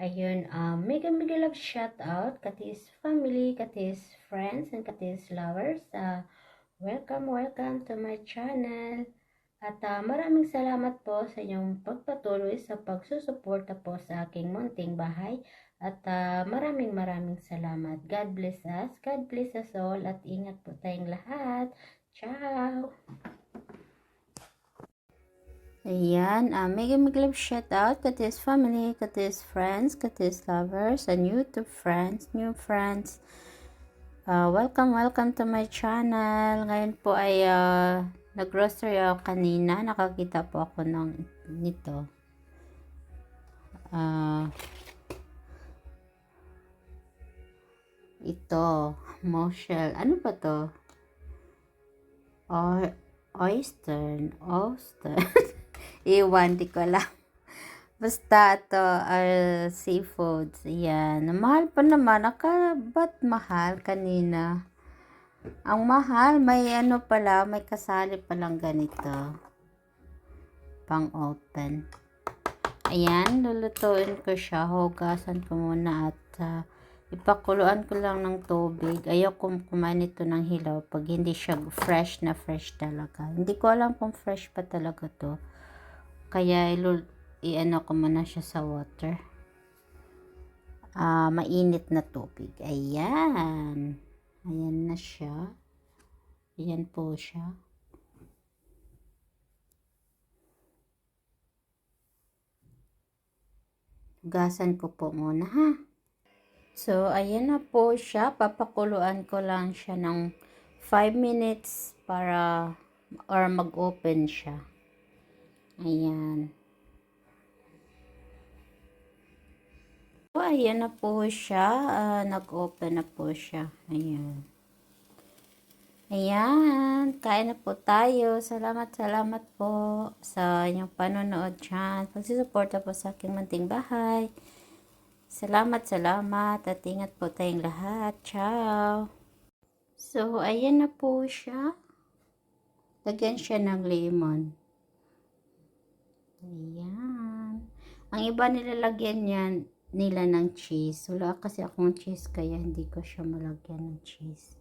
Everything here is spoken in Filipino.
Ayun, mega mega love shout out Katis family, Katis friends, and Katis lovers. Welcome to my channel. At maraming salamat po sa inyong pagpatuloy sa pagsusuporta po sa aking munting bahay. At maraming salamat. God bless us. God bless us all. At ingat po tayong lahat. Ciao! Ayan, mega love shout out Katis family, Katis friends, Katis lovers, and YouTube friends, new friends. Welcome to my channel. Ngayon po ay nag-grocery ako kanina. Nakakita po ako nito. Ito, Moshel. Ano pa to? Oyster. Iwan, di ko alam. Basta ito, seafoods. Ayan. Mahal pa naman. Ba't mahal kanina? Ang mahal, may ano pala, may kasali palang ganito. Pang open. Ayan, lulutuin ko siya. Hugasan ko muna at ipakuluan ko lang ng tubig. Ayaw kong kumain ito ng hilaw pag hindi siya fresh talaga. Hindi ko alam kung fresh pa talaga to. Kaya i-ano ko muna siya sa water. Mainit na tubig. Ayan. Ayan na siya. Ayan po siya. Hugasan ko po muna ha. So, ayan na po siya. Papakuluan ko lang siya ng 5 minutes para mag-open siya. Ayan. So, ayan na po siya. Nag-open na po siya. Ayan. Ayan. Kain na po tayo. Salamat po sa inyong panonood dyan. Pagsusuporta po sa aking munting bahay. Salamat at ingat po tayong lahat. Ciao. So, ayan na po siya. Lagyan siya ng lemon. Ayan. Ang iba nilalagyan nila ng cheese. Wala kasi akong cheese kaya hindi ko siya malagyan ng cheese.